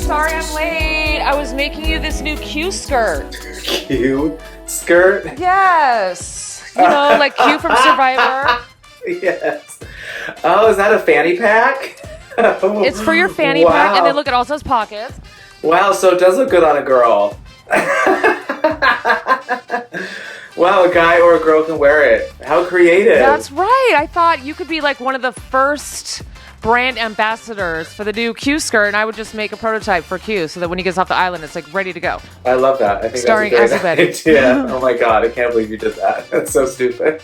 sorry I'm late. I was making you this new Q skirt. Q skirt? Yes. You know, like Q from Survivor. Yes. Oh, is that a fanny pack? It's for your fanny pack, and then look, it also has pockets. Wow, so it does look good on a girl. Wow, a guy or a girl can wear it. How creative. That's right. I thought you could be like one of the first brand ambassadors for the new Q skirt, and I would just make a prototype for Q so that when he gets off the island, it's like ready to go. I love that. I think starring that's a Acid great Betty. idea. Oh my god, I can't believe you did that. That's so stupid.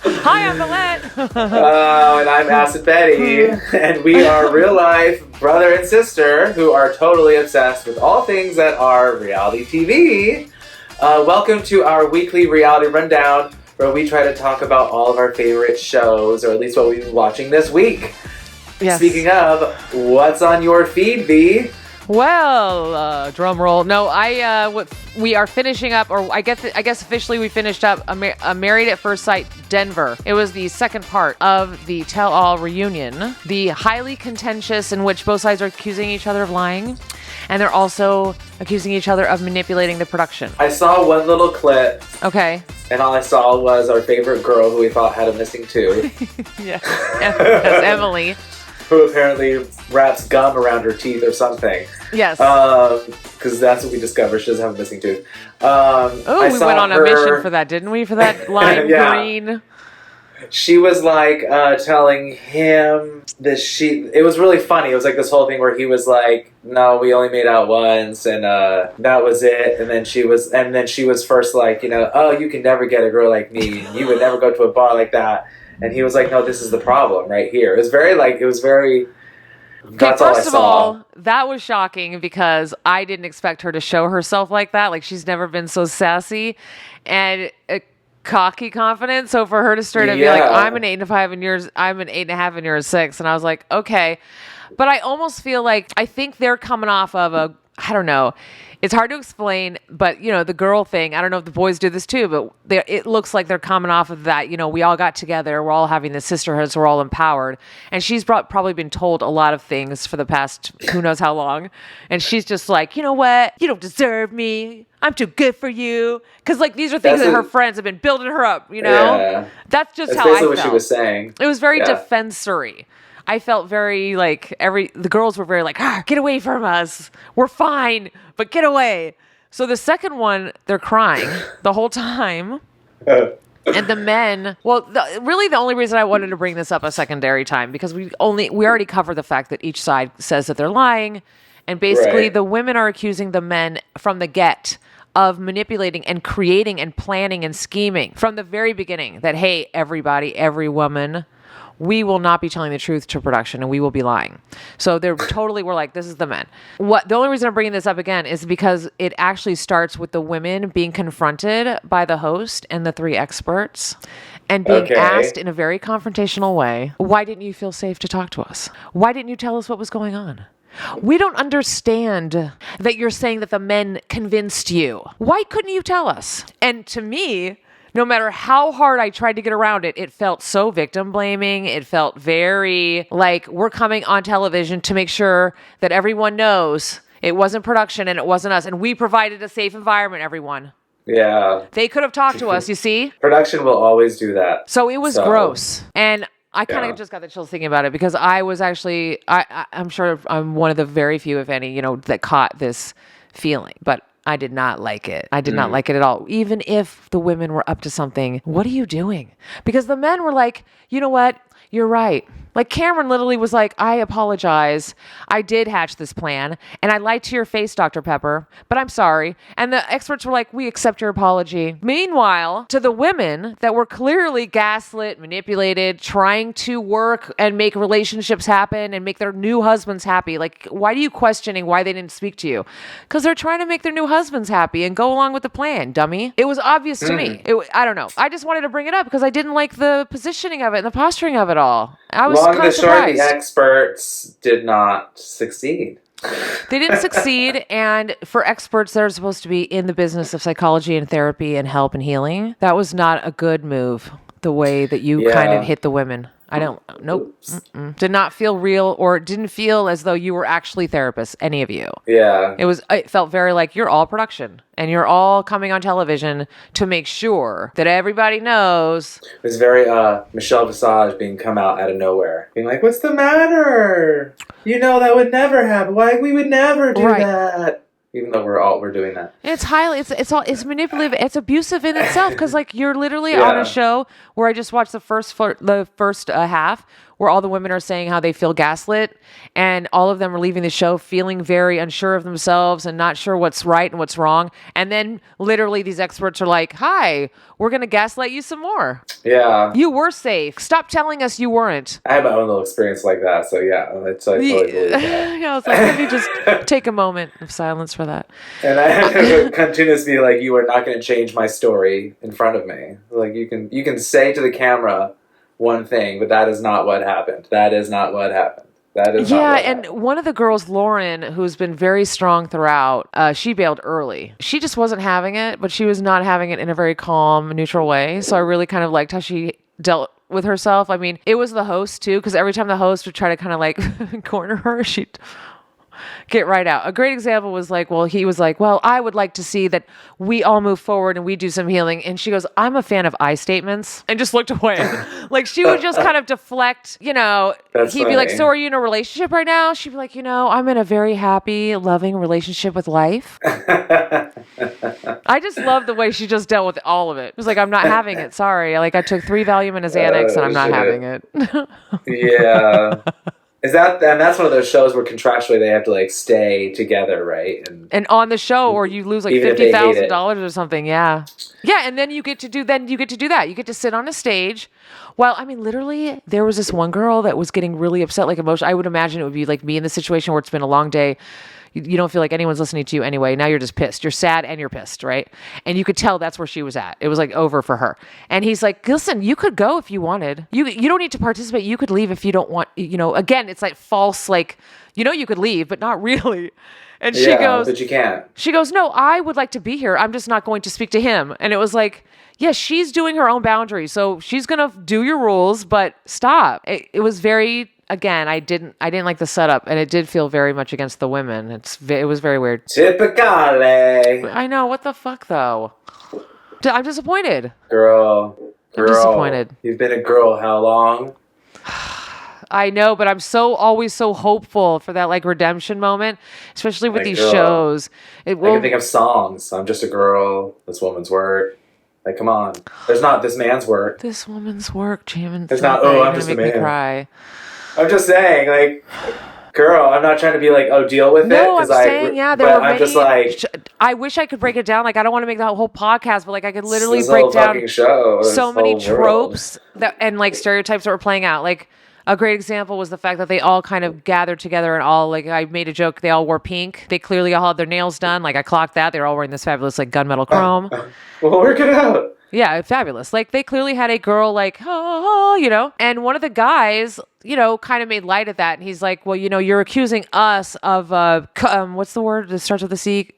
Hi, I'm Valette. Oh, and I'm Acid Betty, and we are real life brother and sister who are totally obsessed with all things that are reality TV. Welcome to our weekly reality rundown, where we try to talk about all of our favorite shows, or at least what we've been watching this week. Yes. Speaking of, what's on your feed, Vie? Well, drum roll. No, we are finishing up, or I guess officially we finished up a Married at First Sight Denver. It was the second part of the tell-all reunion, the highly contentious in which both sides are accusing each other of lying, and they're also accusing each other of manipulating the production. I saw one little clip. Okay. And all I saw was our favorite girl who we thought had a missing tooth. Yeah, that's Emily. Who apparently wraps gum around her teeth or something. Yes. Because that's what we discovered. She doesn't have a missing tooth. We went on a mission for that, didn't we? For that lime green. She was like telling him that it was really funny. It was like this whole thing where he was like, no, we only made out once, and that was it. And then she was first like, oh, you can never get a girl like me. You would never go to a bar like that. And he was like, no, this is the problem right here. It was very. That's all I saw. First of all, that was shocking because I didn't expect her to show herself like that. Like, she's never been so sassy and cocky confident. So for her to straight up be like, I'm an 8.5 and I'm an 8.5 and you're a 6. And I was like, okay. But I almost feel like, I think they're coming off of I don't know. It's hard to explain, but, the girl thing, I don't know if the boys do this too, but it looks like they're coming off of that, we all got together, we're all having this sisterhood, so we're all empowered. And she's probably been told a lot of things for the past who knows how long. And she's just like, you know what? You don't deserve me. I'm too good for you. Because, these are things that her friends have been building her up, Yeah. That's just That's how I felt. what she was saying. It was very defensory. I felt very the girls were very like, get away from us. We're fine, but get away. So the second one, they're crying the whole time. And the men, really the only reason I wanted to bring this up a secondary time, because we already covered the fact that each side says that they're lying. And basically the women are accusing the men from the get of manipulating and creating and planning and scheming from the very beginning that, hey, everybody, every woman, we will not be telling the truth to production and we will be lying. So we're like, this is the men. The only reason I'm bringing this up again is because it actually starts with the women being confronted by the host and the 3 experts and being asked in a very confrontational way, why didn't you feel safe to talk to us? Why didn't you tell us what was going on? We don't understand that you're saying that the men convinced you. Why couldn't you tell us? And to me, no matter how hard I tried to get around it, it felt so victim blaming. It felt very like we're coming on television to make sure that everyone knows it wasn't production and it wasn't us. And we provided a safe environment, everyone. Yeah. They could have talked to us, you see? Production will always do that. So it was gross. And I kind of just got the chills thinking about it because I was actually, I'm sure I'm one of the very few, if any, that caught this feeling. But I did not like it. I did not like it at all. Even if the women were up to something, what are you doing? Because the men were like, you know what? You're right. Like Cameron literally was like, I apologize. I did hatch this plan and I lied to your face, Dr. Pepper, but I'm sorry. And the experts were like, we accept your apology. Meanwhile, to the women that were clearly gaslit, manipulated, trying to work and make relationships happen and make their new husbands happy. Like, why are you questioning why they didn't speak to you? Because they're trying to make their new husbands happy and go along with the plan, dummy. It was obvious to me. I don't know. I just wanted to bring it up because I didn't like the positioning of it and the posturing of it all. I was long and short, surprised. the experts did not succeed. They didn't succeed, and for experts that are supposed to be in the business of psychology and therapy and help and healing, that was not a good move, the way that you kind of hit the women. I don't. Nope. Mm-mm. Did not feel real, or didn't feel as though you were actually therapists. Any of you? Yeah. It felt very like you're all production, and you're all coming on television to make sure that everybody knows. It was very Michelle Visage being come out of nowhere, being like, "What's the matter? You know that would never happen. Why we would never do that." Even though we're doing that. It's manipulative. It's abusive in itself because like you're literally on a show where I just watched the first half where all the women are saying how they feel gaslit, and all of them are leaving the show feeling very unsure of themselves and not sure what's right and what's wrong. And then literally these experts are like, "Hi, we're gonna gaslight you some more. Yeah, you were safe. Stop telling us you weren't." I had my own little experience like that, so yeah, I totally believe that. I was like, let me just take a moment of silence for that. And I would continuously be like, "You are not going to change my story in front of me. Like you can say to the camera one thing, but that is not what happened. That is not what happened. That is not what happened." One of the girls, Lauren, who's been very strong throughout, she bailed early. She just wasn't having it, but she was not having it in a very calm, neutral way. So I really kind of liked how she dealt with herself. I mean, it was the host too, because every time the host would try to kind of like corner her, she'd get right out. A great example was like, he was like, "Well, I would like to see that we all move forward and we do some healing." And she goes, "I'm a fan of I statements," and just looked away. Like she would just kind of deflect, He'd be like, "So are you in a relationship right now?" She'd be like, "I'm in a very happy, loving relationship with life." I just love the way she just dealt with all of it. It was like, "I'm not having it. Sorry. Like I took 3 Valium and a Xanax and I'm not having it." Yeah. And that's one of those shows where contractually they have to like stay together, right? And on the show, or you lose like $50,000 or something. Yeah. And then you get to do that. You get to sit on a stage. Well, I mean, literally, there was this one girl that was getting really upset, like emotional. I would imagine it would be like me in the situation where it's been a long day. You don't feel like anyone's listening to you anyway. Now you're just pissed. You're sad and you're pissed, right? And you could tell that's where she was at. It was like over for her. And he's like, "Listen, you could go if you wanted. You don't need to participate. You could leave if you don't want, again, it's like false, like, you could leave, but not really." And she goes, "But you can't." She goes, "No, I would like to be here. I'm just not going to speak to him." And it was like, yeah, she's doing her own boundaries. So she's going to do your rules, but stop. It was very... Again, I didn't like the setup, and it did feel very much against the women. It was very weird. Typical. I know. What the fuck, though? I'm disappointed. Girl. I'm disappointed. You've been a girl how long? I know, but I'm always so hopeful for that like redemption moment, especially with these shows. I can think of songs. "I'm just a girl. This woman's work." Like, come on. There's not this man's work. This woman's work, Jamin. There's not. "Oh, I'm just a man." Make me cry. I'm just saying, like, girl, I'm not trying to be like, "Oh, deal with it." No, I'm saying, I'm just like, I wish I could break it down. Like, I don't want to make the whole podcast, but like, I could literally this break whole down fucking show, so many tropes world. and like stereotypes that were playing out. Like, a great example was the fact that they all kind of gathered together and all, like, I made a joke, they all wore pink. They clearly all had their nails done. Like, I clocked that. They were all wearing this fabulous, like, gunmetal chrome. Well, work it out. Yeah, fabulous. Like, they clearly had a girl, like, and one of the guys, kind of made light of that. And he's like, "Well, you're accusing us of, what's the word that starts with the C?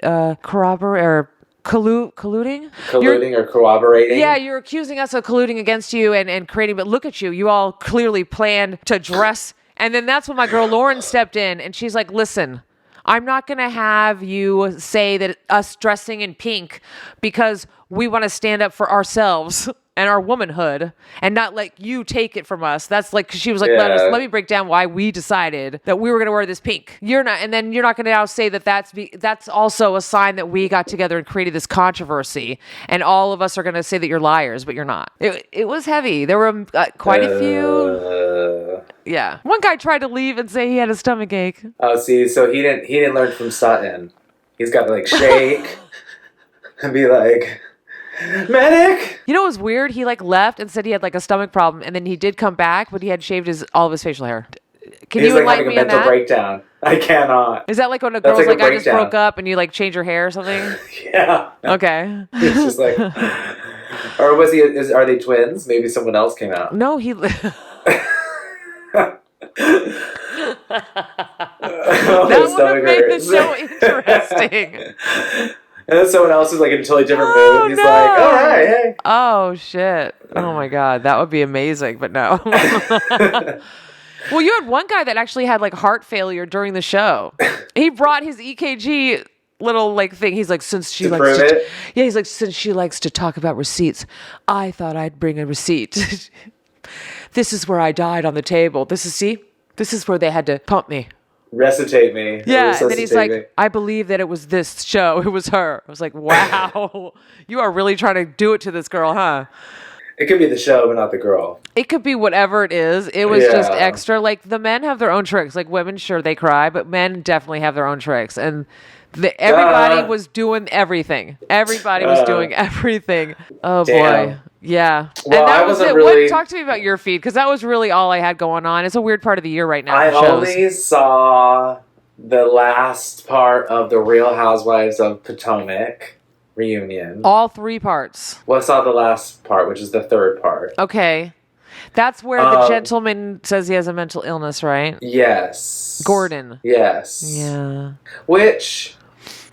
Corroborate or colluding? Colluding or corroborating? Yeah, you're accusing us of colluding against you and creating, but look at you. You all clearly planned to dress." And then that's when my girl Lauren stepped in and she's like, "Listen, I'm not going to have you say that us dressing in pink because we want to stand up for ourselves and our womanhood and not let you take it from us." That's like, cause she was like, let me break down why we decided that we were going to wear this pink. You're not, and then you're not going to now say that that's also a sign that we got together and created this controversy and all of us are going to say that you're liars, but you're not. It was heavy. There were quite a few. Yeah. One guy tried to leave and say he had a stomach ache. Oh, see, so he didn't learn from Sutton. He's got to like shake and be like, "Medic!" You know what was weird? He like left and said he had like a stomach problem, and then he did come back, but he had shaved all of his facial hair. Can you enlighten me on that? He's like having a mental breakdown. I cannot. Is that like when a girl's like, "I just broke up," and you like change your hair or something? Yeah. Okay. He's just like, or was he? Are they twins? Maybe someone else came out. No, he. That would have made the show interesting. And then someone else is like in a totally different Oh, mood. He's no. like, all right, hey. Oh, shit. Oh, my God. That would be amazing, but no. Well, you had one guy that actually had like heart failure during the show. He brought his EKG little like thing. He's like, since she likes prove to, it? yeah, he's like, since she likes to talk about receipts, I thought I'd bring a receipt. This is where I died on the table. This is where they had to pump me. Recitate me. Yeah, and then he's Resuscitate me. like, I believe that it was this show. It was her. I was like, wow, you are really trying to do it to this girl, huh? It could be the show, but not the girl. It could be whatever it is. It was just Yeah. extra. Like, the men have their own tricks. Like, women, sure, they cry, but men definitely have their own tricks. And everybody was doing everything. Everybody was doing everything. Oh, Damn. boy. Yeah. Well, and that I was wasn't it. really- Talk to me about your feed, because that was really all I had going on. It's a weird part of the year right now. I for shows. only saw the last part of the Real Housewives of Potomac reunion. All 3 parts. Well, I saw the last part, which is the third part. Okay. That's where the gentleman says he has a mental illness, right? Yes. Gordon. Yes. Yeah. Which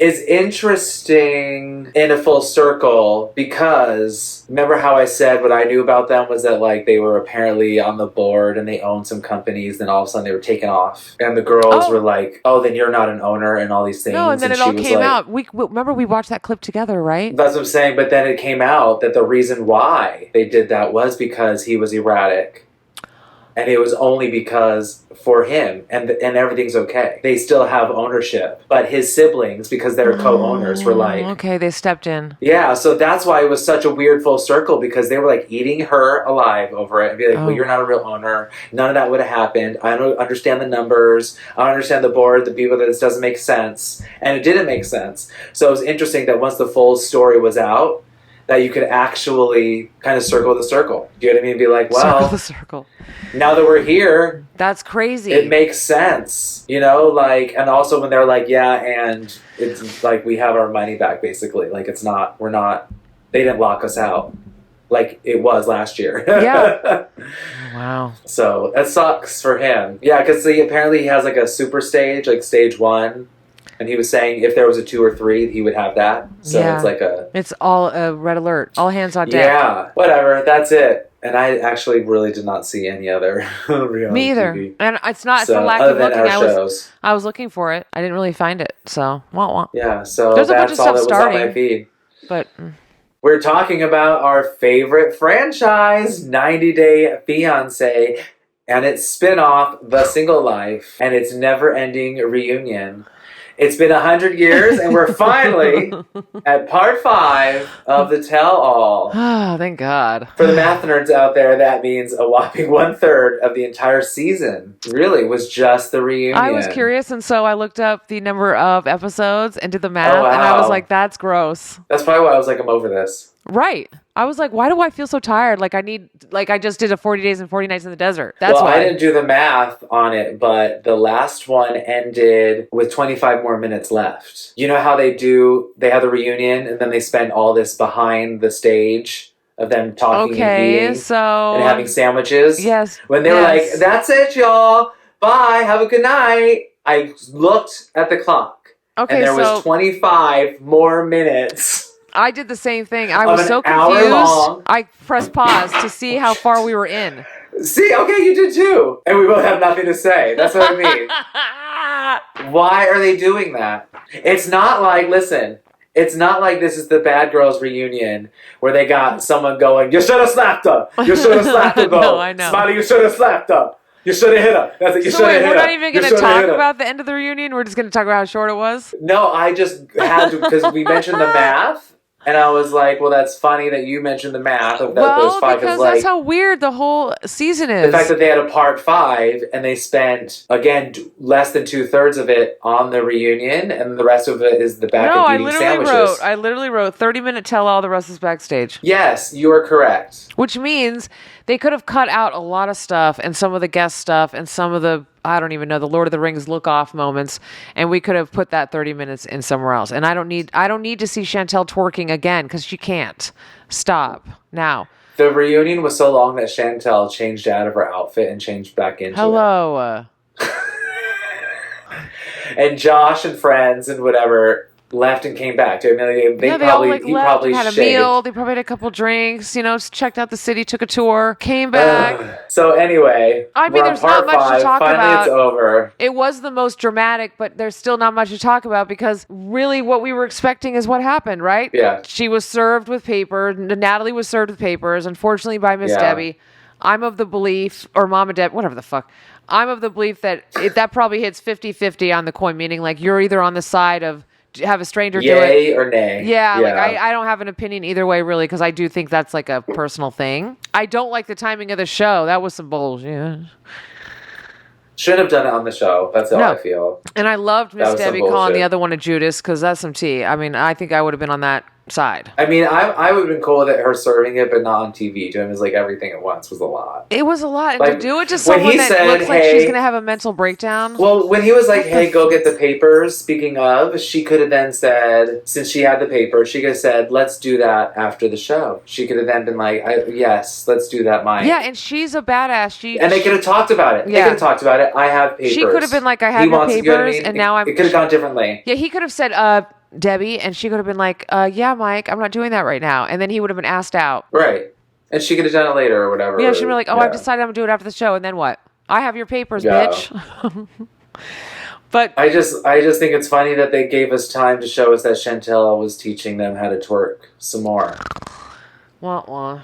is interesting in a full circle because remember how I said what I knew about them was that like they were apparently on the board and they owned some companies, then all of a sudden they were taken off and the girls were like, oh, then you're not an owner and all these things. No, and then it she all was came like, out. Remember we watched that clip together, right? That's what I'm saying, but then it came out that the reason why they did that was because he was erratic. And it was only because for him, and everything's okay. They still have ownership. But his siblings, because they're co-owners, were like... Okay, they stepped in. Yeah, so that's why it was such a weird full circle, because they were like eating her alive over it and be like, well, you're not a real owner. None of that would have happened. I don't understand the numbers. I don't understand the board, the people that this doesn't make sense. And it didn't make sense. So it was interesting that once the full story was out, that you could actually kind of circle the circle. Do you know what I mean? Be like, well... Circle the circle. Now that we're here, that's crazy. it makes sense, you know, like, and also when they're like, yeah, and it's like we have our money back, basically. Like, it's not, we're not, they didn't lock us out like it was last year. Yeah. Wow. So that sucks for him. Yeah, because apparently he has like a super stage, like stage 1. And he was saying if there was a 2 or 3, he would have that. So it's like it's all red alert. All hands on deck. Yeah, whatever. That's it. And I actually really did not see any other reality Me either. TV. And it's not So, for lack other of than looking. our shows. I was looking for it. I didn't really find it. So, wah. Yeah, so There's a bunch of that's all stuff that was on my starting. feed. But We're talking about our favorite franchise, 90 Day Fiancé, and its spin-off, The Single Life, and its never-ending reunion. It's been 100 years, and we're finally at part 5 of the tell-all. oh, thank God. For the math nerds out there, that means a whopping 1/3 of the entire season really was just the reunion. I was curious, and so I looked up the number of episodes and did the math, wow. and I was like, that's gross. That's probably why I was like, I'm over this. Right. I was like, why do I feel so tired? Like I just did a 40 days and 40 nights in the desert. That's why. I didn't do the math on it, but the last one ended with 25 more minutes left. You know how they have the reunion and then they spend all this behind the stage of them talking and eating and having sandwiches? Yes. When they were like, that's it, y'all. Bye. Have a good night. I looked at the clock. Okay, and there was 25 more minutes. I did the same thing. I was so hour confused. long. I pressed pause to see how far we were in. See, okay, you did too. And we both have nothing to say. That's what I mean. Why are they doing that? It's not like, listen, it's not like this is the Bad Girls reunion where they got someone going, you should have slapped her. You should have slapped her, though. No, I know. Smiley, you should have slapped her. You should have hit her. That's it. You So should have wait, hit we're her. not even You going to shoulda talk hit her. about the end of the reunion? We're just going to talk about how short it was? No, I just had to, because we mentioned the math. And I was like, well, that's funny that you mentioned the math of those 5. Because like, that's how weird the whole season is. the fact that they had a part 5 and they spent, again, less than 2/3 of it on the reunion and the rest of it is the back and eating sandwiches. I literally wrote 30-minute tell all, the rest is backstage. Yes, you are correct. Which means they could have cut out a lot of stuff and some of the guest stuff and some of the, I don't even know, the Lord of the Rings look-off moments, and we could have put that 30 minutes in somewhere else. And I don't need to see Chantel twerking again because she can't. Stop now. The reunion was so long that Chantel changed out of her outfit and changed back into it. Hello. And Josh and friends and whatever, left and came back. I mean, They all like left and had a meal. They probably had a couple drinks, checked out the city, took a tour, came back. So anyway, I mean, there's not much to talk about. Finally, it's over. It was the most dramatic, but there's still not much to talk about because really what we were expecting is what happened, right? Yeah. She was served with papers. Natalie was served with papers, unfortunately by Miss Debbie. I'm of the belief, or Mama Deb, whatever the fuck. I'm of the belief that that probably hits 50-50 on the coin, meaning like you're either on the side of have a stranger do it. Yay or nay. Yeah, like I don't have an opinion either way, really, because I do think that's like a personal thing. I don't like the timing of the show. That was some bullshit. Shouldn't have done it on the show. That's how I feel. And I loved Miss Debbie calling the other one a Judas because that's some tea. I mean, I think I would have been on that side. I mean, I would have been cool with her serving it, but not on TV. Doing it like everything at once was a lot. It was a lot. And to do it to someone that looks like she's going to have a mental breakdown. Well, when he was like, hey, go get the papers, speaking of, she could have then said, since she had the papers, she could have said, let's do that after the show. She could have then been like, yes, let's do that, Mike. Yeah, and she's a badass. And they could have talked about it. Yeah. They could have talked about it. I have papers. She could have been like, I have your papers, and now I'm... It could have gone differently. Yeah, he could have said, Debbie, and she could have been like, yeah, Mike, I'm not doing that right now. And then he would have been asked out. Right. And she could have done it later or whatever. Yeah, she'd be like, I've decided I'm going to do it after the show. And then what? I have your papers, bitch. But I just think it's funny that they gave us time to show us that Chantel was teaching them how to twerk some more. Wah.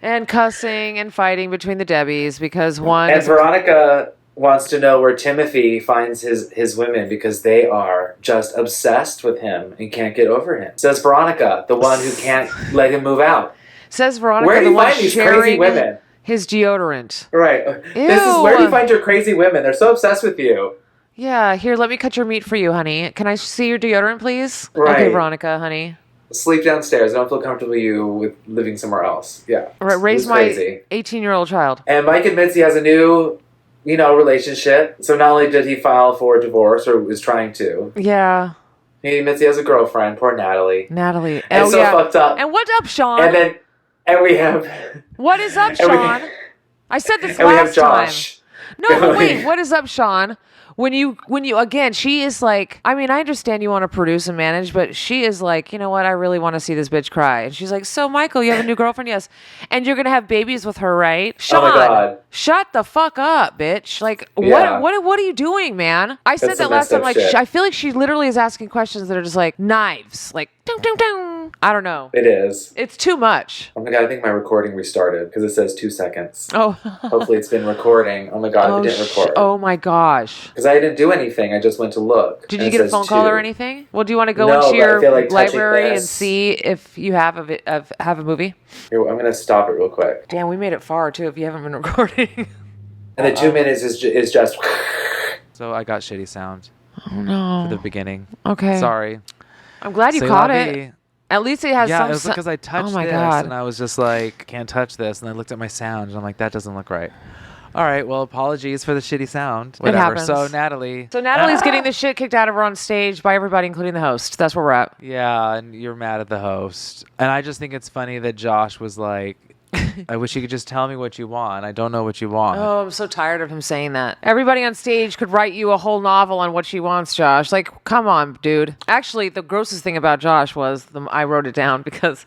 And cussing and fighting between the Debbies because one... And Veronica wants to know where Timothy finds his women because they are just obsessed with him and can't get over him. Says Veronica, the one who can't let him move out. Says Veronica, where do you find these crazy women? His deodorant. Right. Ew. This is where do you find your crazy women? They're so obsessed with you. Yeah, here, let me cut your meat for you, honey. Can I see your deodorant, please? Right. Okay, Veronica, honey. Sleep downstairs. I don't feel comfortable with living somewhere else. Yeah. Right, raise my 18-year-old child. And Mike admits he has a new... relationship. So not only did he file for divorce, or was trying to. Yeah. He admits he has a girlfriend. Poor Natalie. And fucked up. And what's up, Sean? And we have... What is up, Sean? I said this last time. And we have Josh. No, but wait. What is up, Sean? When you again, she is like, I mean, I understand you want to produce and manage, but she is like, you know what? I really want to see this bitch cry. And she's like, so Michael, you have a new girlfriend? Yes. And you're going to have babies with her, right? Sean, oh my God. Shut the fuck up, bitch. Like, what are you doing, man? I said that last time. Like, I feel like she literally is asking questions that are just like knives. Like, dun, dun, dun. I don't know. It is. It's too much. Oh my God, I think my recording restarted because it says 2 seconds. Oh. Hopefully it's been recording. Oh my God, it didn't record. Oh my gosh. Because I didn't do anything. I just went to look. Did you get a phone call or anything? Well, do you want to go into your library and see if you have a movie? Here, I'm going to stop it real quick. Damn, we made it far too if you haven't been recording. And the 2 minutes is just... So I got shitty sound. Oh no. For the beginning. Okay. Sorry. I'm glad you caught it. At least it has some... Yeah, it was because I touched this and I was just like, can't touch this. And I looked at my sound and I'm like, that doesn't look right. All right, well, apologies for the shitty sound. Whatever. It happens. So Natalie's getting the shit kicked out of her on stage by everybody, including the host. That's where we're at. Yeah, and you're mad at the host. And I just think it's funny that Josh was like, I wish you could just tell me what you want. I don't know what you want. Oh, I'm so tired of him saying that. Everybody on stage could write you a whole novel on what she wants, Josh. Like, come on, dude. Actually, the grossest thing about Josh was, I wrote it down because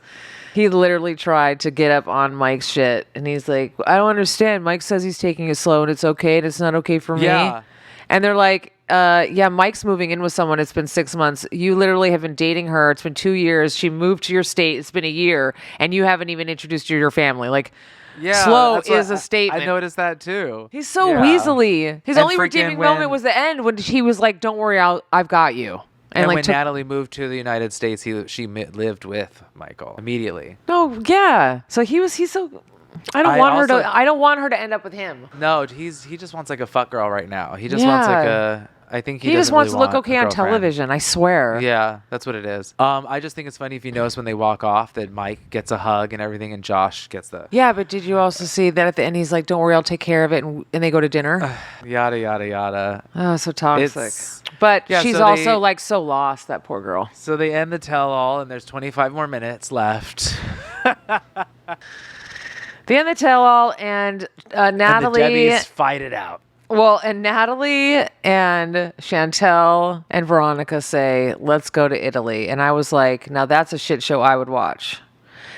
he literally tried to get up on Mike's shit. And he's like, I don't understand. Mike says he's taking it slow and it's okay and it's not okay for me. Yeah. And they're like, Mike's moving in with someone. It's been 6 months. You literally have been dating her. It's been 2 years. She moved to your state. It's been a year. And you haven't even introduced her to your family. Like, slow is a statement. I noticed that too. He's so weaselly. His only redeeming moment was the end when he was like, don't worry, I've got you. And like, when Natalie moved to the United States, she lived with Michael immediately. Oh, yeah. So he's so... I don't want her to end up with him. No, he just wants like a fuck girl right now. He just wants like a... I think he just wants to look okay on television. I swear. Yeah, that's what it is. I just think it's funny if you notice when they walk off that Mike gets a hug and everything, and Josh gets the... Yeah, but did you also see that at the end he's like, "Don't worry, I'll take care of it," and they go to dinner. Yada yada yada. Oh, so toxic. But she's also like so lost, that poor girl. So they end the tell-all, and there's 25 more minutes left. They end the tell-all, and Natalie... And the Debbies fight it out. Well, and Natalie and Chantel and Veronica say, let's go to Italy. And I was like, now that's a shit show I would watch.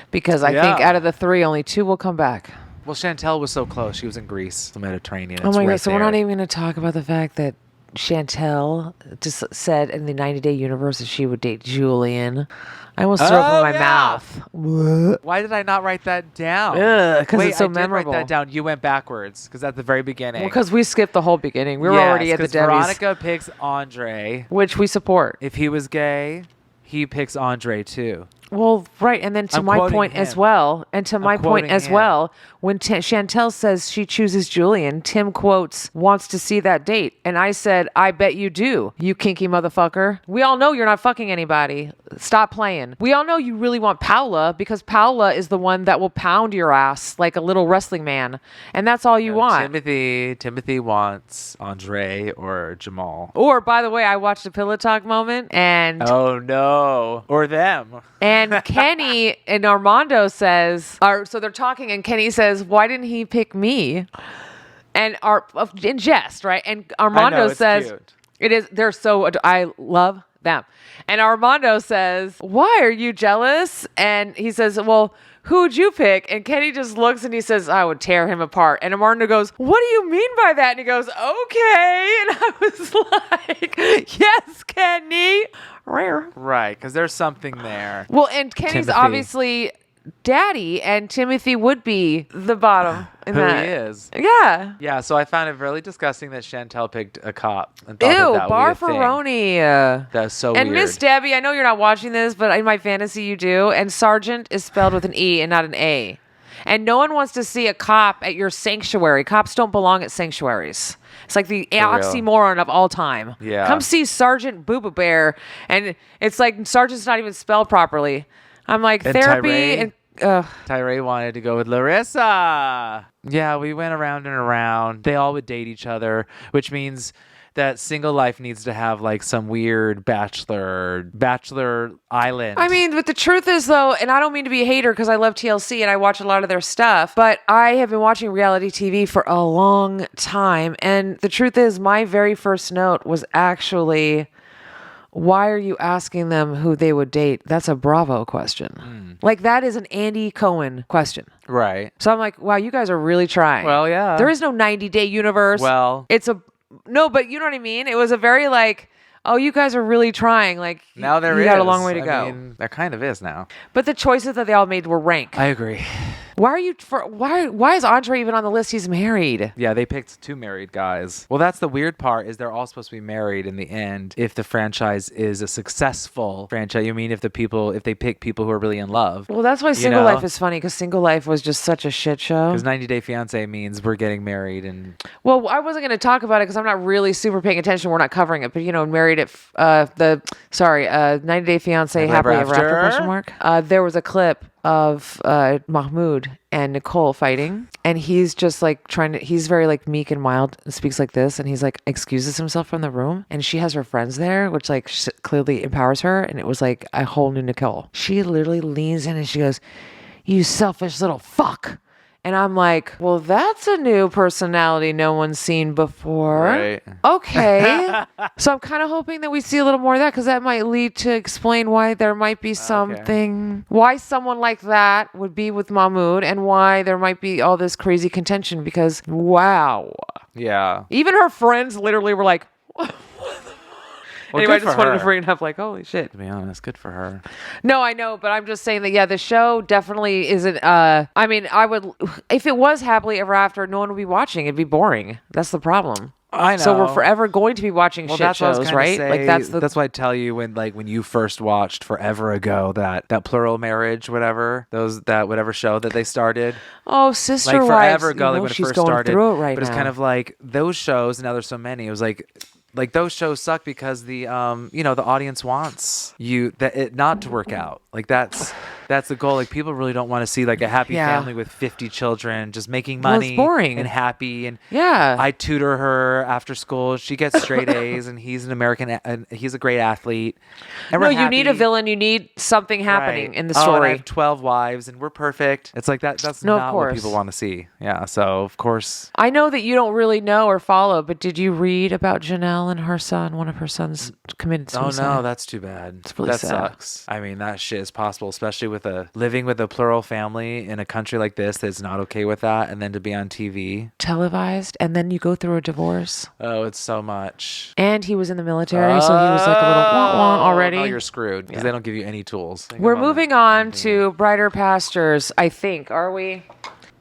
Because I think out of the 3, only 2 will come back. Well, Chantel was so close. She was in Greece, the Mediterranean. Oh my God. So we're not even going to talk about the fact that Chantel just said in the 90-day universe that she would date Julian. I almost threw up in my mouth. What? Why did I not write that down? Because it's so memorable. Write that down. You went backwards because at the very beginning. Well, because we skipped the whole beginning. We were already at the Debbie's. Veronica picks Andre. Which we support. If he was gay, he picks Andre too. Well, right. And then to my point as well, when Chantel says she chooses Julian, Tim quotes, wants to see that date. And I said, I bet you do, you kinky motherfucker. We all know you're not fucking anybody. Stop playing. We all know you really want Paula because Paula is the one that will pound your ass like a little wrestling man. And that's all you want. Timothy wants Andre or Jamal. Or, by the way, I watched a Pillow Talk moment and... Oh, no. Or them. And Kenny and Armando says, so they're talking, and Kenny says, "Why didn't he pick me?" And in jest, right? And Armando says, cute. "It is. They're so. I love them." And Armando says, "Why are you jealous?" And he says, "Well, who would you pick?" And Kenny just looks and he says, "I would tear him apart." And Armando goes, "What do you mean by that?" And he goes, "Okay." And I was like, "Yes, Kenny." Right, because there's something there. Well, and Kenny's obviously daddy, and Timothy would be the bottom in that. Who he is. Yeah. Yeah, so I found it really disgusting that Chantel picked a cop. And thought that Barfaroni. That's so and weird. And Miss Debbie, I know you're not watching this, but in my fantasy you do. And Sergeant is spelled with an E and not an A. And no one wants to see a cop at your sanctuary. Cops don't belong at sanctuaries. It's like the oxymoron of all time. Yeah. Come see Sergeant Booba Bear. And it's like Sergeant's not even spelled properly. I'm like, and therapy Tyray, and... Tyray wanted to go with Larissa. Yeah, we went around and around. They all would date each other, which means that single life needs to have like some weird bachelor island. I mean, but the truth is though, and I don't mean to be a hater because I love TLC and I watch a lot of their stuff, but I have been watching reality TV for a long time. And the truth is my very first note was actually, why are you asking them who they would date? That's a Bravo question. Like that is an Andy Cohen question. Right. So I'm like, wow, you guys are really trying. Well, yeah. There is no 90-day universe. Well, No, but you know what I mean? It was a very like, oh, you guys are really trying. Like, now there you is. got a long way to I go. mean, there kind of is now. But the choices that they all made were rank. I agree. Why is Andre even on the list? He's married. Yeah, they picked 2 married guys. Well, that's the weird part is they're all supposed to be married in the end if the franchise is a successful franchise. You mean if they pick people who are really in love. Well, that's why Single Life is funny because Single Life was just such a shit show. Because 90 Day Fiancé means we're getting married and... Well, I wasn't going to talk about it because I'm not really super paying attention. We're not covering it. But, married at 90 Day Fiancé, Happily Ever After, ? There was a clip of Mahmoud and Nicole fighting, and he's just like he's very like meek and mild and speaks like this, and he's like excuses himself from the room, and she has her friends there, which like clearly empowers her, and it was like a whole new Nicole. She literally leans in and she goes, "You selfish little fuck." And I'm like, well, that's a new personality no one's seen before. Right. Okay. So I'm kind of hoping that we see a little more of that because that might lead to explain why there might be something, why someone like that would be with Mahmoud and why there might be all this crazy contention because, wow. Yeah. Even her friends literally were like, Well, anyway, I just wanted her. to bring it up like, holy shit. To be honest, good for her. No, I know, but I'm just saying that, yeah, the show definitely isn't, I mean, if it was Happily Ever After, no one would be watching. It'd be boring. That's the problem. I know. So we're forever going to be watching shit shows, right? Say, that's why I tell you when you first watched forever ago that plural marriage, whatever show that they started. Oh, Sister Wives. Forever ago, when it she's first going started. through it right but now. It's kind of like those shows. And now there's so many. It was like those shows suck because the the audience wants it not to work out. Like that's That's the goal. Like, people really don't want to see like a happy Yeah. family with 50 children just making Well, it's money boring. and happy. And Yeah. I tutor her after school. She gets straight A's, and he's an American. And he's a great athlete. And No, we're you need a happy. villain. You need something happening Right. in the Oh, and I story. have 12 wives, and we're perfect. It's like that. That's No, of not what course. people want to see. Yeah. So of course. I know that you don't really know or follow, but did you read about Janelle and her son? One of her sons committed suicide. Oh no, that's too bad. really That sad. sucks. I mean, that shit is possible, especially with living with a plural family in a country like this that's not okay with that, and then to be on TV. Televised, and then you go through a divorce. Oh, it's so much. And he was in the military, so he was like a little wah-wah already. No, you're screwed because they don't give you any tools. Think We're about moving it. on to brighter pastures, I think. Are we?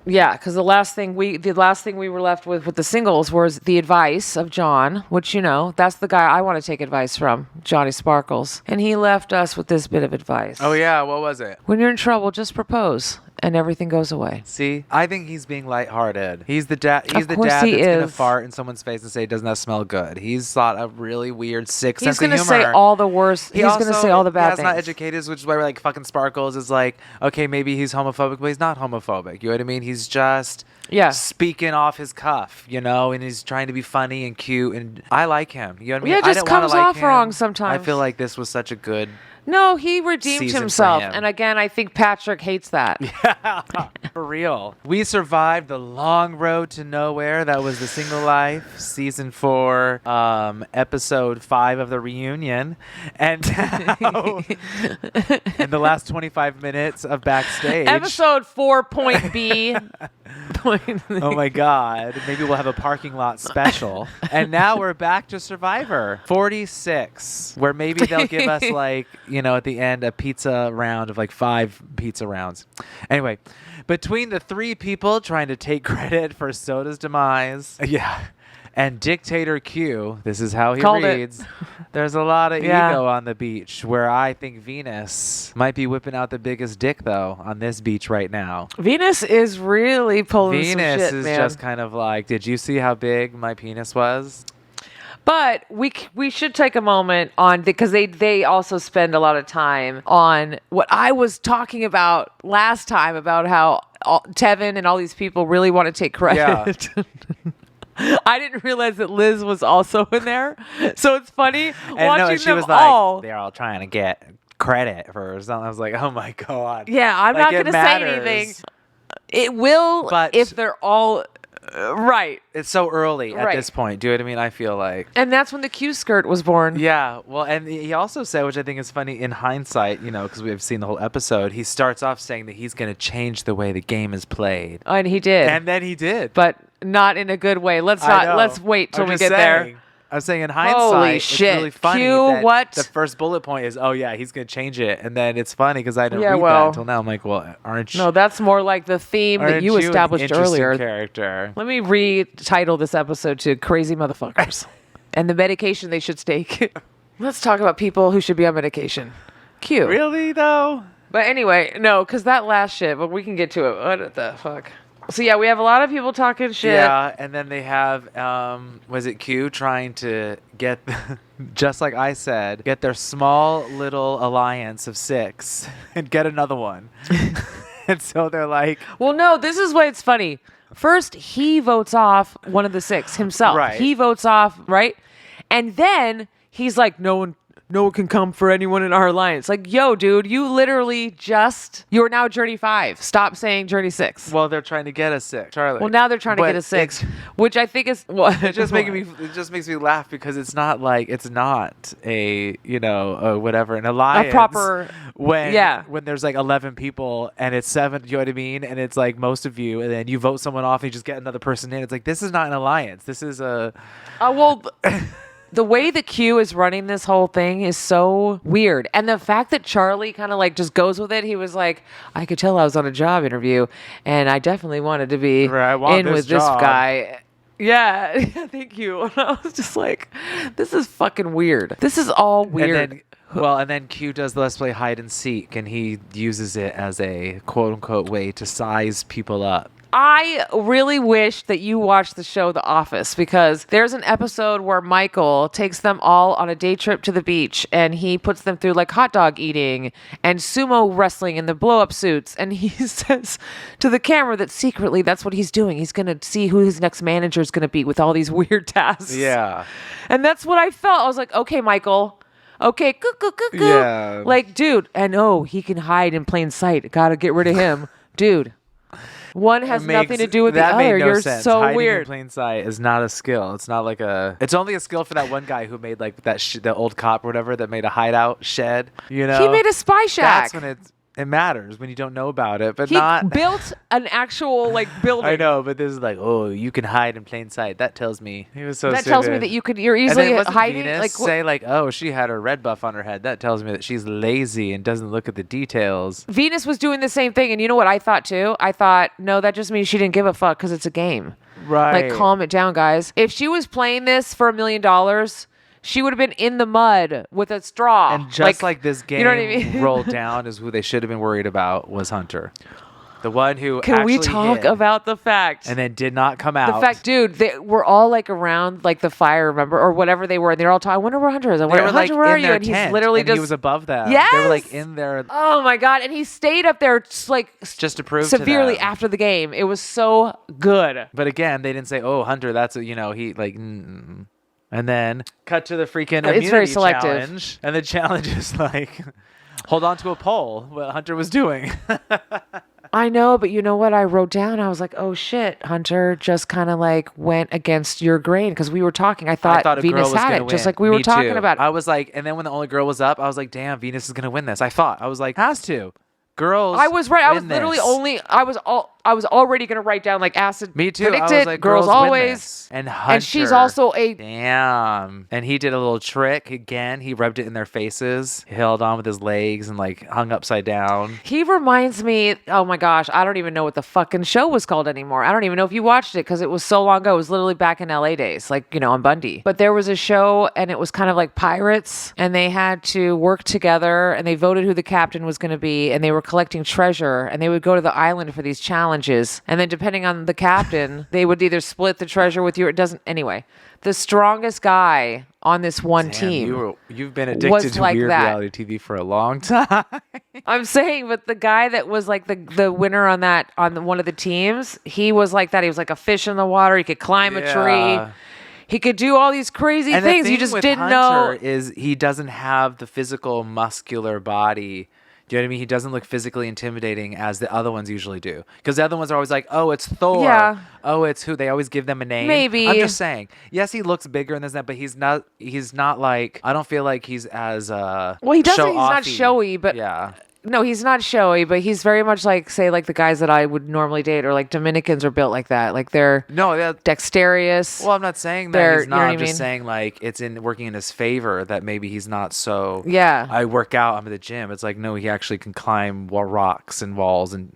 Yeah, because the last thing we were left with the singles was the advice of John, which that's the guy I want to take advice from, Johnny Sparkles, and he left us with this bit of advice. Oh yeah, what was it? When you're in trouble, just propose, and everything goes away. See, I think he's being lighthearted. He's the dad. He's the course dad he that's gonna is. fart in someone's face and say, "Doesn't that smell good?" He's thought a really weird, sick He's sense of gonna humor. say all the worst. He's also- gonna say all the bad He's things. not educated, which is why we're like fucking Sparkles is like, okay, maybe he's homophobic, but he's not homophobic. You know what I mean? He's just speaking off his cuff, and he's trying to be funny and cute, and I like him. You know what I mean? Yeah, it I just didn't wanna comes like off him. wrong sometimes. I feel like this was such a good. No, he redeemed Season for himself, him. and again, I think Patrick hates that. For real. We survived the long road to nowhere. That was The Single Life, season 4, episode 5 of the reunion. And now, in the last 25 minutes of backstage. Episode 4.B. Oh my God. Maybe we'll have a parking lot special. And now we're back to Survivor 46, where maybe they'll give us at the end, a pizza round of 5 pizza rounds. Anyway, between the 3 people trying to take credit for Soda's demise, and Dictator Q, this is how he Called it. reads. There's a lot of Yeah. ego on the beach, where I think Venus might be whipping out the biggest dick, though, on this beach right now. Venus is really pulling some Venus shit, is man. just kind of like, did you see how big my penis was? But we should take a moment on because they also spend a lot of time on what I was talking about last time about how Tevin and all these people really want to take credit. I didn't realize that Liz was also in there, so it's funny watching she them was all. like, they're all trying to get credit for something. I was like, oh my God. Yeah, I'm Like, not it going to say matters. anything. It will, But- if they're all right. It's so early at Right. this point. Do you know what I mean? I feel like. And that's when the Q skirt was born. Yeah, well, and he also said, which I think is funny in hindsight, because we've seen the whole episode, he starts off saying that he's going to change the way the game is played. And he did. And then he did. But not in a good way. Let's I know. let's wait till I'm we just get there. saying. I was saying in hindsight, Holy it's shit. really funny Q, that what? the first bullet point is, oh yeah, he's going to change it. And then it's funny because I didn't Yeah, read well- that until now. I'm like, well, aren't you? No, that's more like the theme that aren't you an established interesting earlier. character. Let me retitle this episode to Crazy Motherfuckers and the medication they should take. Let's talk about people who should be on medication. Q. Really though? But anyway, no, because that last shit, but we can get to it. What the fuck? So yeah, we have a lot of people talking shit. Yeah, and then they have, was it Q trying to get, just like I said, get their small little alliance of 6 and get another one. And so they're like, Well, no, this is why it's funny. First, he votes off one of the 6 himself. Right. He votes off, right? And then he's like, no one can come for anyone in our alliance. Like, yo, dude, you literally you're now Journey 5. Stop saying Journey 6. well, they're trying to get a 6, Charlie. Well, now they're trying to But get a 6, it's- which I think is what It just makes me laugh because it's not a whatever, an alliance. proper- when there's 11 people and it's 7, you know what I mean? And it's like most of you, and then you vote someone off and you just get another person in. It's like, this is not an alliance. This is a. The way the Q is running this whole thing is so weird. And the fact that Charlie kind of just goes with it, he was like, I could tell I was on a job interview and I definitely wanted to be Right, I want in this with job. this guy. Yeah, thank you. And I was just like, this is fucking weird. This is all weird. And then Q does the Let's Play hide and seek, and he uses it as a quote unquote way to size people up. I really wish that you watched the show The Office, because there's an episode where Michael takes them all on a day trip to the beach and he puts them through like hot dog eating and sumo wrestling in the blow up suits. And he says to the camera that secretly that's what he's doing. He's going to see who his next manager is going to be with all these weird tasks. Yeah. And that's what I felt. I was like, okay, Michael. Okay, Yeah. like, dude, and he can hide in plain sight. Gotta get rid of him. Dude. One has nothing to do with the that other. made no You're sense. so Hiding weird. in plain sight is not a skill. It's not like a. It's only a skill for that one guy who made like that the old cop or whatever that made a hideout shed. You know, He made a spy shack. That's when it matters when you don't know about it, but He not. built an actual like building. I know, but this is like, oh, you can hide in plain sight. That tells me he was so. That tells me stupid. that you're And easily then wasn't hiding. Venus Like say like, oh, she had her red buff on her head. That tells me that she's lazy and doesn't look at the details. Venus was doing the same thing, and you know what I thought too? I thought, no, that just means she didn't give a fuck because it's a game. Right. Like, calm it down, guys. If she was playing this for $1 million, she would have been in the mud with a straw. And just like this game you know what I mean? rolled down, is who they should have been worried about was Hunter, the one who. Can we actually talk hid about the fact? and then did not come out. The fact, dude, they were all like around like the fire, remember, or whatever they were, and they're all talking. I wonder where Hunter is. I They wonder, were like Hunter, where are in you? their And tent, he's literally and just. he was above them. Yes! They were like in there Oh my god! And he stayed up there like just to prove severely to them. after the game. It was so good. But again, they didn't say, "Oh, Hunter, that's he like." Mm-mm. And then cut to the freaking immunity It's very selective. challenge, and the challenge is like, hold on to a pole. What Hunter was doing. I know, but you know what I wrote down? I was like, oh shit, Hunter just kind of like went against your grain, because we were talking. I thought a girl Venus was had gonna it, just win. like we were Me talking too. about. I was like, and then when the only girl was up, I was like, damn, Venus is gonna win this. I was like, has to. Girls. I was right. I was win literally this. I was already gonna write down like Acid. Me too. Predict I was it, like, girls win always. this. And Hunter. And she's also a. Damn. And he did a little trick again. He rubbed it in their faces. He held on with his legs and like hung upside down. He reminds me. Oh my gosh, I don't even know what the fucking show was called anymore. I don't even know if you watched it because it was so long ago. It was literally back in LA days, like on Bundy. But there was a show, and it was kind of like pirates, and they had to work together, and they voted who the captain was going to be, and they were collecting treasure, and they would go to the island for these challenges, and then depending on the captain, they would either split the treasure with you, or it doesn't. Anyway, the strongest guy on this one team. You've been addicted was to like weird that. reality TV for a long time. I'm saying, but the guy that was like the winner on one of the teams, he was like that. He was like a fish in the water. He could climb a tree. He could do all these crazy And things. the You thing just with didn't Hunter know. is he doesn't have the physical, muscular body. Do you know what I mean? He doesn't look physically intimidating as the other ones usually do. Because the other ones are always like, oh, it's Thor. Yeah. Oh, it's who? They always give them a name. Maybe. I'm just saying. Yes, he looks bigger and this and that, but he's not like, I don't feel like he's as Well, he doesn't. He's not show-offy. showy, but Yeah. no, he's not showy. But he's very much like, say, like the guys that I would normally date, or like Dominicans are built like that. Like they're No, that, dexterous. well, I'm not saying They're- that he's you know not. what I I'm just mean? saying like it's working in his favor that maybe he's not so. Yeah. I work out. I'm at the gym. It's like no, he actually can climb rocks and walls and.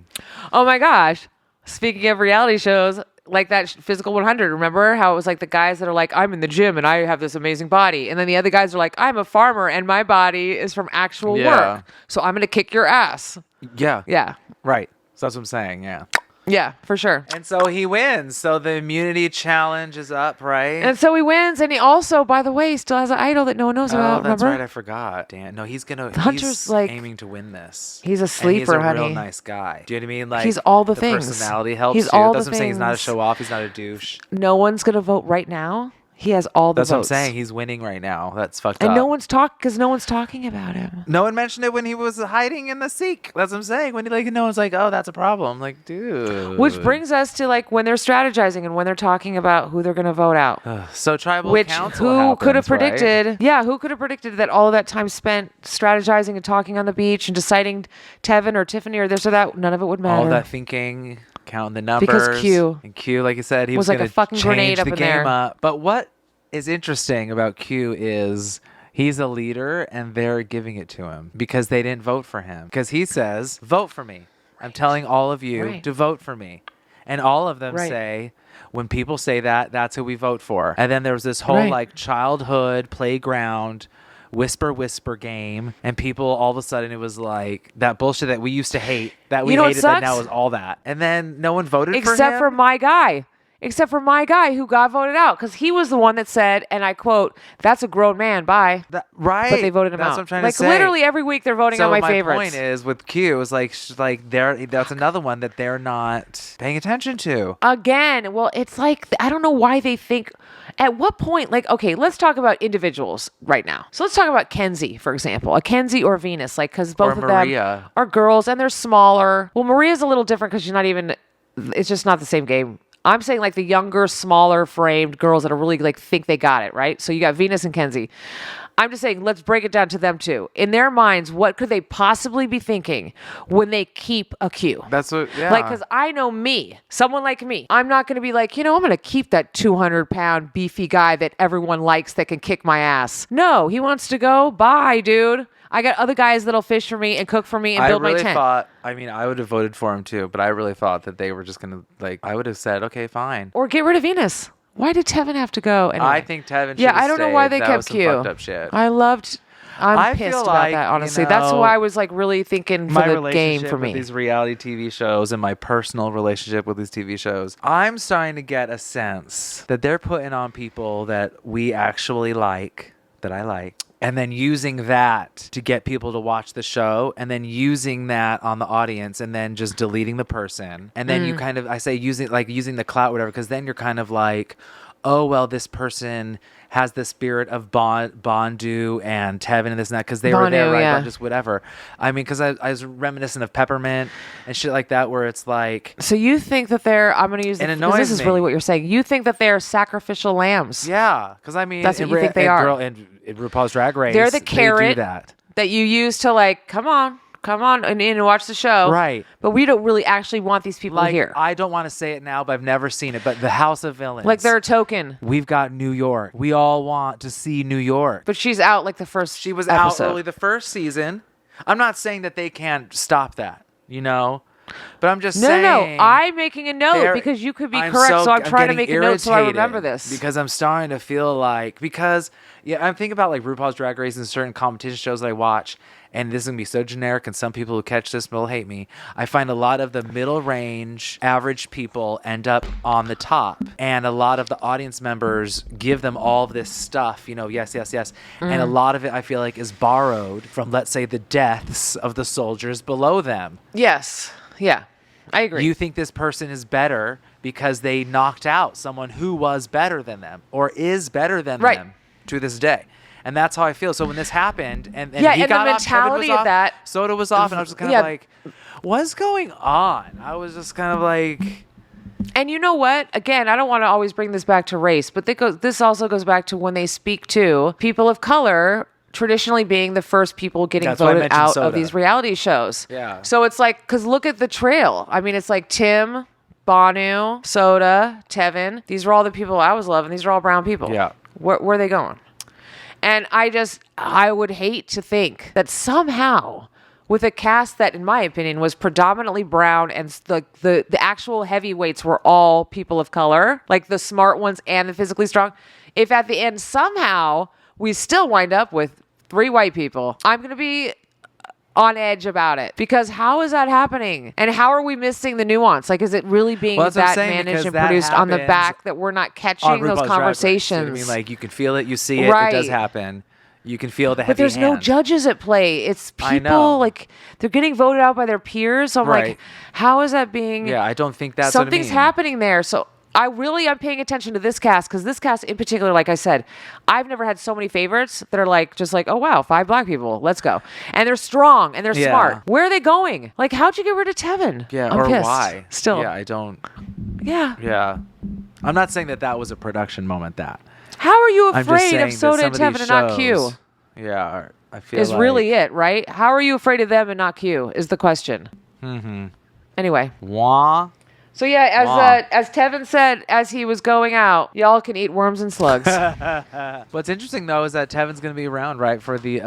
Oh my gosh! Speaking of reality shows, like that Physical 100, remember how it was like the guys that are like, I'm in the gym and I have this amazing body, and then the other guys are like, I'm a farmer and my body is from actual Yeah. work, so I'm gonna kick your ass. Yeah. Yeah, Right. So that's what I'm saying. Yeah. yeah, for sure. And so he wins. So the immunity challenge is up, right? And so he wins, and he also, by the way, still has an idol that no one knows oh, about. that's Remember? right. I forgot. Dan. No, he's gonna. Hunter's he's like- aiming to win this. He's a And sleeper, he's a honey. real nice guy. Do you know what I mean? Like He's all the the things. personality helps He's too. all the That's what I'm saying. He's not a things. show off. He's not a douche. No one's gonna vote right now. He has all the That's what I'm votes. saying. He's winning right now. That's fucked up. And no one's talking about him. No one mentioned it when he was hiding in the Seek. That's what I'm saying. When no one's like, oh, that's a problem. Like, dude. Which brings us to like when they're strategizing and when they're talking about who they're going to vote out. so tribal Which council who could have happens, right? predicted? Yeah, who could have predicted that all of that time spent strategizing and talking on the beach and deciding Tevin or Tiffany or this or that, none of it would matter. All that thinking, counting the numbers. Because Q. And Q, like you said, he was was like a gonna fucking change grenade up the in game there. up. But what is interesting about Q is he's a leader and they're giving it to him because they didn't vote for him. Because he says, vote for me. I'm telling all of you Right. to vote for me. And all of them Right. say, when people say that, that's who we vote for. And then there was this whole Right. like childhood playground whisper game, and people all of a sudden it was like that bullshit that we used to hate, that we You know what hated, that sucks? now is all that. And then no one voted for him. Except for my guy. Except for my guy who got voted out because he was the one that said, and I quote, "That's a grown man, bye." Right. But they voted him That's out. what I'm trying like to say. literally every week they're voting on my favorites. My point is with Q is like that's another one that they're not paying attention to. Again, well, it's like I don't know why they think. At what point, like, okay, let's talk about individuals right now. So let's talk about Kenzie, for example, a Kenzie or Venus, like because both Or of them Maria. are girls and they're smaller. Well, Maria's a little different because she's not even. It's just not the same game. I'm saying like the younger, smaller framed girls that are really like think they got it, right? So you got Venus and Kenzie. I'm just saying, let's break it down to them too. In their minds, what could they possibly be thinking when they keep a Q? That's what, yeah. Like, because I know me, someone like me, I'm not going to be like, I'm going to keep that 200-pound beefy guy that everyone likes that can kick my ass. No, he wants to go. Bye, dude. I got other guys that'll fish for me and cook for me and build my tent. I would have voted for him too, but I really thought that they were just going to, I would have said, okay, fine. Or get rid of Venus. Why did Tevin have to go? Anyway. I think Tevin should Yeah, I don't know why they that kept was some Q. fucked up shit. I'm pissed feel about like, that, honestly. you That's know, why I was like really thinking for the game for me. With these reality TV shows and my personal relationship with these TV shows, I'm starting to get a sense that they're putting on people that we actually like, that I like, and then using that to get people to watch the show, and then using that on the audience, and then just deleting the person. And then you kind of, I say using the clout, whatever, because then you're kind of like, oh, well, this person has the spirit of Bondu and Tevin and this and that because they were there, right? Yeah. But just whatever. I mean, because I was reminiscent of Peppermint and shit like that, where it's like. So you think that I'm going to use it because annoys this is me. really what you're saying. You think that they're sacrificial lambs. Yeah, because I mean, That's what you think they are. In RuPaul's Drag Race, They're the they carrot do that. that you use to like, come on, and watch the show. Right. But we don't really actually want these people here. I don't want to say it now, but I've never seen it. But the House of Villains. Like they're a token. We've got New York. We all want to see New York. But she's out like the first She was episode. out early the first season. I'm not saying that they can't stop that, but I'm just saying. No. I'm making a note because you could be correct. So I'm trying to make a note so I remember this. Because I'm starting to feel like, I'm thinking about like RuPaul's Drag Race and certain competition shows that I watch, and this is going to be so generic, and some people who catch this will hate me. I find a lot of the middle range, average people end up on the top, and a lot of the audience members give them all this stuff, yes. And a lot of it I feel like is borrowed from, let's say, the deaths of the soldiers below them. Yes. Yeah. I agree. You think this person is better because they knocked out someone who was better than them or is better than them to this day. And that's how I feel. So when this happened, and he and got the off, mentality Kevin was of off, that, Soda was off, and I was just kind of like, what's going on? I was just kind of like. And you know what? Again, I don't want to always bring this back to race, but this also goes back to when they speak to people of color traditionally being the first people getting voted out of these reality shows. Yeah. So it's like, because look at the trail. I mean, it's like Tim, Banu, Soda, Tevin. These are all the people I was loving. These are all brown people. Yeah. Where are they going? And I would hate to think that somehow with a cast that, in my opinion, was predominantly brown and the actual heavyweights were all people of color, like the smart ones and the physically strong, if at the end somehow we still wind up with 3 white people, I'm going to be on edge about it because how is that happening? And how are we missing the nuance? Like, is it really being that managed and produced on the back that we're not catching those conversations? I mean, like, you can feel it, you see it, it does happen. You can feel the heavy But there's no judges at play. It's people, like, they're getting voted out by their peers. So I'm like, how is that being... Yeah, I don't think that's something's happening there. So I'm paying attention to this cast because this cast in particular, like I said, I've never had so many favorites that are like, just like, oh wow, 5 black people, let's go. And they're strong and they're smart. Where are they going? Like, how'd you get rid of Tevin? Yeah, I'm or pissed. why? Still. Yeah, I don't... Yeah. Yeah. I'm not saying that was a production moment that. How are you I'm just afraid saying of Soda that and some of Tevin these and not Q? shows- Yeah, I feel Is like... really it, right? How are you afraid of them and not Q is the question. Mm-hmm. Anyway. Wah. So yeah, as Tevin said as he was going out, y'all can eat worms and slugs. What's interesting though is that Tevin's going to be around, right, for the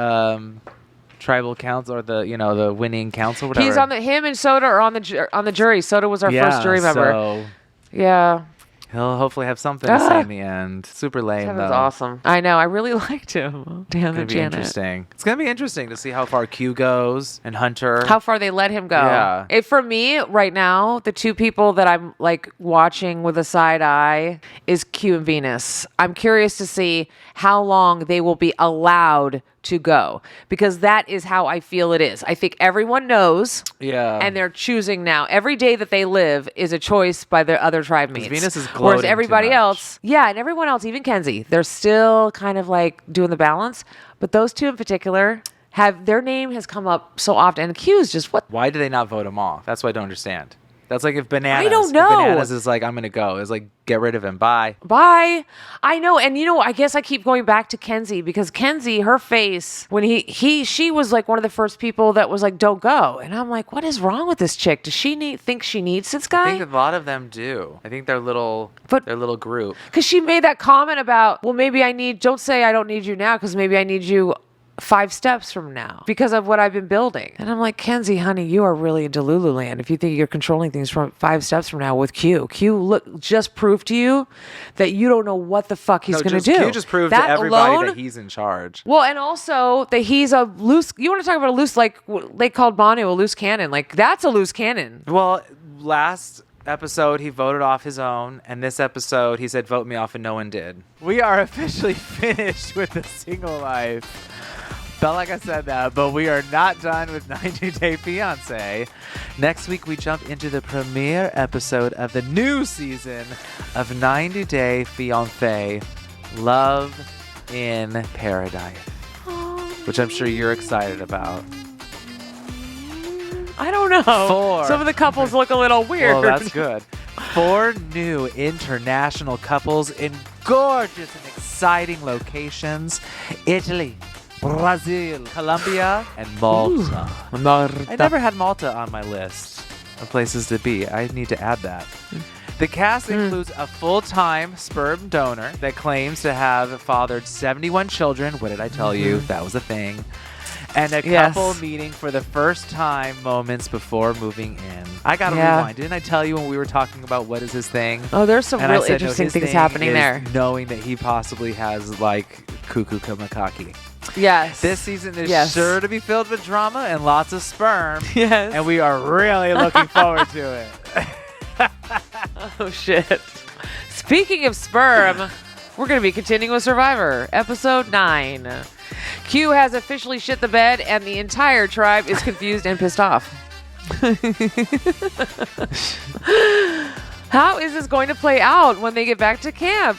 tribal council or the winning council, whatever. Him and Soda are on the jury. Soda was our first jury member. So Yeah. He'll hopefully have something to say in the end. Super lame, Kevin's though. awesome. I know. I really liked him. Damn It's it, gonna be Janet. interesting. It's gonna be interesting to see how far Q goes and Hunter. How far they let him go. Yeah. For me, right now, the two people that I'm like watching with a side eye is Q and Venus. I'm curious to see how long they will be allowed to go, because that is how I feel it is. I think everyone knows. Yeah. And they're choosing now. Every day that they live is a choice by their other tribe mates. Venus is gloating Whereas too everybody much. else, yeah, and everyone else, even Kenzie, they're still kind of like doing the balance. But those two in particular have their name has come up so often. And Q is just what? Why do they not vote him off? That's what I don't understand. That's like if Bananas. I don't if know. Bananas is like, I'm gonna go. It's like, get rid of him. Bye. Bye. I know. And I guess I keep going back to Kenzie, because Kenzie, her face, when she was like one of the first people that was like, don't go. And I'm like, what is wrong with this chick? Does she think she needs this guy? I think a lot of them do. I think their little group. Because she made that comment about, well, maybe don't say I don't need you now, because maybe I need you 5 steps from now because of what I've been building. And I'm like, Kenzie, honey, you are really into Lululand if you think you're controlling things from 5 steps from now with Q. Just proved to you that you don't know what the fuck he's going to do. Q just proved to everybody that he's in charge. Well, and also that he's a loose, you want to talk about a loose, like they called Bono a loose cannon. Like, that's a loose cannon. Well, last episode he voted off his own, and this episode he said vote me off, and no one did. We are officially finished with the single life. Felt like I said that, but we are not done with 90 Day Fiancé. Next week we jump into the premiere episode of the new season of 90 Day Fiancé, Love in Paradise, which I'm sure you're excited about. I don't know. Some of the couples look a little weird. Well, that's good. 4 new international couples in gorgeous and exciting locations: Italy, Brazil, Colombia, and Malta. I never had Malta on my list of places to be. I need to add that. The cast includes a full-time sperm donor that claims to have fathered 71 children. What did I tell you? That was a thing. And a couple meeting for the first time moments before moving in. I gotta rewind. Didn't I tell you when we were talking about what is his thing? Oh, there's some real interesting things happening there. Knowing that he possibly has like cuckoo kamakaki. Yes. This season is sure to be filled with drama and lots of sperm. Yes. And we are really looking forward to it. Oh, shit. Speaking of sperm, we're going to be continuing with Survivor, episode 9. Q has officially shit the bed, and the entire tribe is confused and pissed off. How is this going to play out when they get back to camp?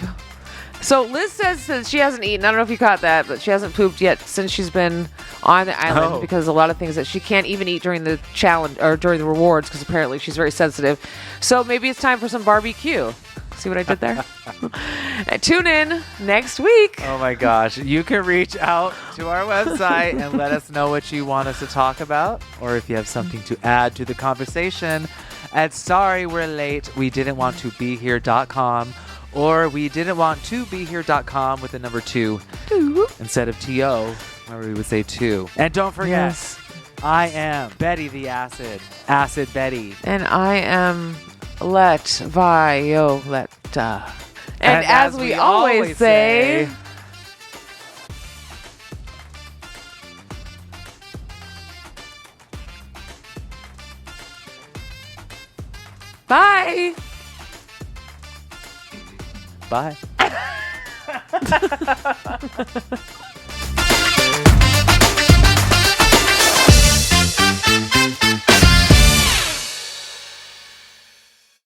So Liz says that she hasn't eaten. I don't know if you caught that, but she hasn't pooped yet since she's been on the island because a lot of things that she can't even eat during the challenge or during the rewards, because apparently she's very sensitive. So maybe it's time for some barbecue. See what I did there? Tune in next week. Oh my gosh. You can reach out to our website and let us know what you want us to talk about, or if you have something to add to the conversation at sorrywe'relate.we-didn't-want-to-be-here.com, or we didn't want to be here.com with the number 2 instead of TO, where we would say 2. And don't forget, I am Betty the Acid Betty. And I am Violetta. And as we always say, bye. Bye.